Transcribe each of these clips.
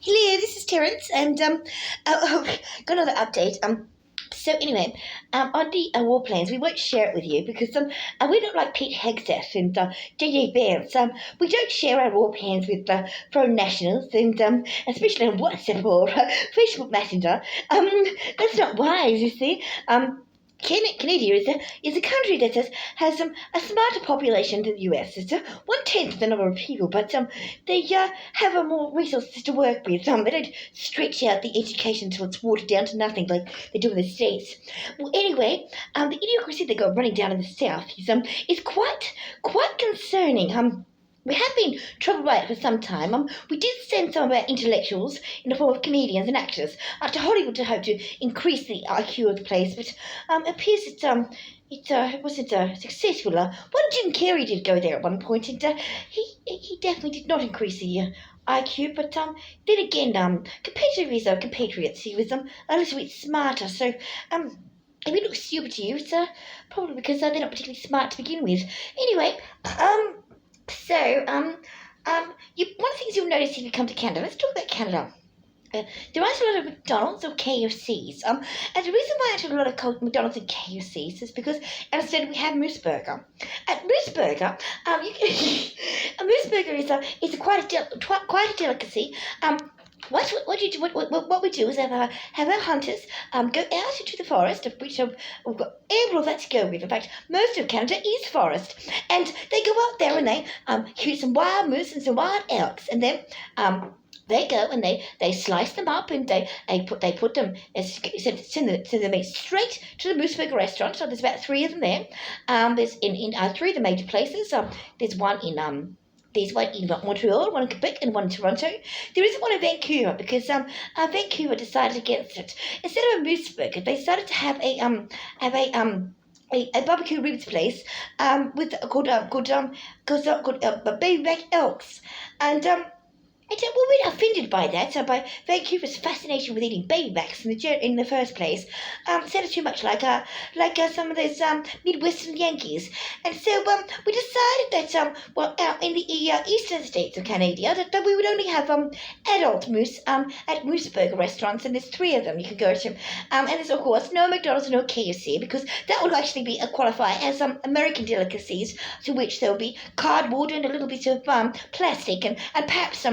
Hello, this is Terrance, and got another update. So anyway, on the war plans, we won't share it with you because we're not like Pete Hegseth and J.J. Vance. We don't share our war plans with foreign nationals, and especially on WhatsApp or Facebook Messenger. That's not wise, you see. Canada is a country that has a smarter population than the US. It's 1/10 the number of people, but they have more resources to work with. They don't stretch out the education until it's watered down to nothing like they do in the States. Well, anyway, the idiocracy they got running down in the South is quite concerning. We have been troubled by it for some time. We did send some of our intellectuals in the form of comedians and actors to Hollywood to hope to increase the IQ of the place, but it appears it wasn't successful. One Jim Carrey did go there at one point, and he definitely did not increase the IQ, but then again, compared to his compatriots, he was a little bit smarter. So if it looks stupid to you, it's probably because they're not particularly smart to begin with. Anyway, so, one of the things you'll notice if you come to Canada, let's talk about Canada. There aren't a lot of McDonald's or KFCs. And the reason why I aren't a lot of McDonald's and KFCs is because instead we have Moose Burger. At Moose Burger, a Moose Burger is quite a delicacy. What we do is have our hunters go out into the forest, of which we've got ample of that to go with. In fact, most of Canada is forest, and they go out there and they shoot some wild moose and some wild elks, and then they go and they slice them up and they put them send the meat straight to the Moose Burger restaurant. So there's about three of them there. There's in three of the major places. There's one in Montreal, one in Quebec, and one in Toronto. There isn't one in Vancouver because Vancouver decided against it. Instead of a Moose Burger, they started to have a barbecue ribs place called Baby Back Elks, and we're offended by that, by Vancouver's fascination with eating baby backs in the first place. Sounded too much like some of those Midwestern Yankees, and so we decided that out in the eastern states of Canada that we would only have adult moose at Moose Burger restaurants, and there's three of them you can go to, and there's of course no McDonald's, no KFC, because that would actually be qualify as American delicacies, to which there will be cardboard and a little bit of plastic and perhaps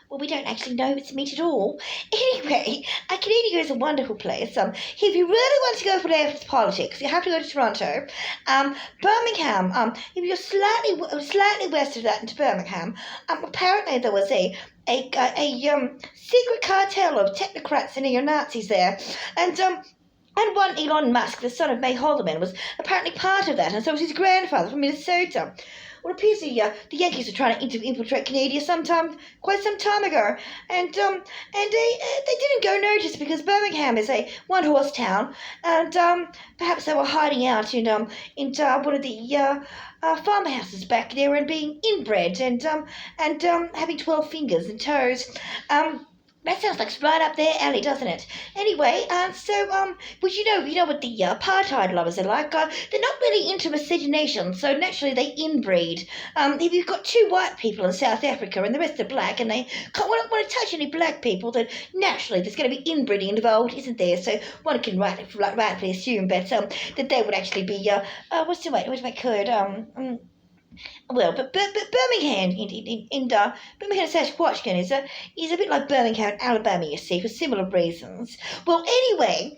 well, we don't actually know if it's meat at all. Anyway, Canada is a wonderful place. If you really want to go for leftist politics, you have to go to Toronto. Birmingham, if you're slightly west of that into Birmingham, apparently there was a secret cartel of technocrats and neo-Nazis there. And one Elon Musk, the son of May Haldeman, was apparently part of that, and so was his grandfather from Minnesota. Well, it appears the Yankees were trying to infiltrate Canada quite some time ago, and they didn't go notice because Birmingham is a one-horse town, and perhaps they were hiding out in one of the farmhouses back there and being inbred and having 12 fingers and toes. That sounds like it's right up their alley, doesn't it? Anyway, but you know what the apartheid lovers are like. They're not really into miscegenation, so naturally they inbreed. If you've got two white people in South Africa and the rest are black, and they don't want to touch any black people, then naturally there's going to be inbreeding involved, isn't there? So one can rightfully assume that they would actually be what's my code? Well, but Birmingham Birmingham Saskatchewan is a bit like Birmingham, Alabama, you see, for similar reasons. Well, anyway,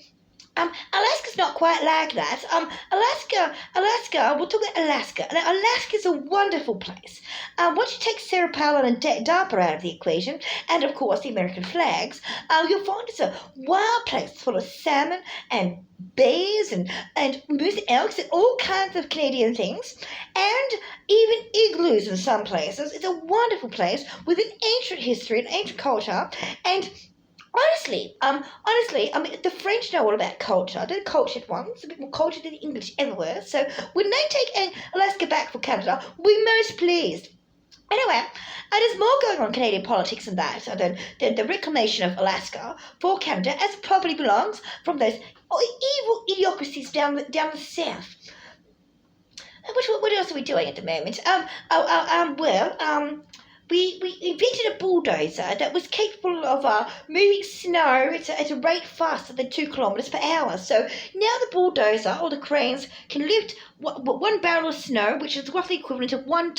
Alaska's not quite like that. Alaska, we'll talk about Alaska. Now, Alaska's a wonderful place. Once you take Sarah Palin and DARPA out of the equation, and of course the American flags, you'll find it's a wild place full of salmon and bears and moose and elks and all kinds of Canadian things, and even igloos in some places. It's a wonderful place with an ancient history and ancient culture, and honestly, the French know all about culture. They're cultured ones, a bit more cultured than the English ever were. So when they take Alaska back for Canada, we're most pleased. Anyway, there's more going on in Canadian politics than that, than the reclamation of Alaska for Canada, as it properly belongs, from those evil idiocracies down the south. What else are we doing at the moment? we invented a bulldozer that was capable of moving snow at a rate faster than 2 kilometers per hour. So now the bulldozer or the cranes can lift one barrel of snow, which is roughly equivalent to 1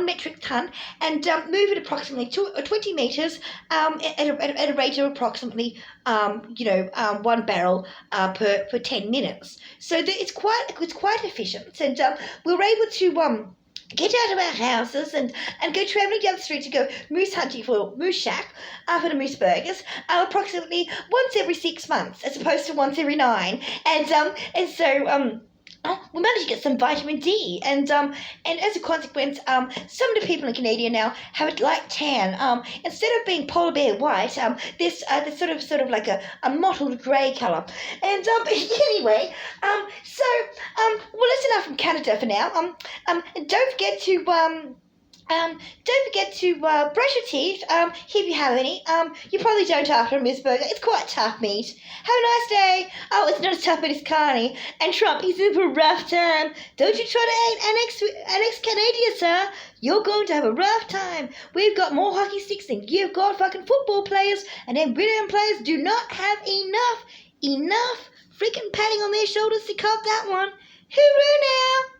metric ton, and move it approximately 20 meters at a rate of approximately 1 barrel per 10 minutes. So it's quite efficient, and we were able to get out of our houses and go travelling down the street to go moose hunting for Moose Shack for the moose burgers approximately once every 6 months as opposed to once every 9. And so we managed to get some vitamin D, and as a consequence, some of the people in Canada now have a light tan. Instead of being polar bear white, this sort of like a mottled grey colour. And anyway, well, that's enough from Canada for now. Don't forget to brush your teeth, if you have any. You probably don't after a Miss Burger. It's quite tough meat. Have a nice day. Oh, it's not as tough as Carney. And Trump, he's in for a rough time. Don't you try to annex Canada, sir. You're going to have a rough time. We've got more hockey sticks than you've got fucking football players, and then Britain players do not have enough freaking patting on their shoulders to cop that one. Hooroo now!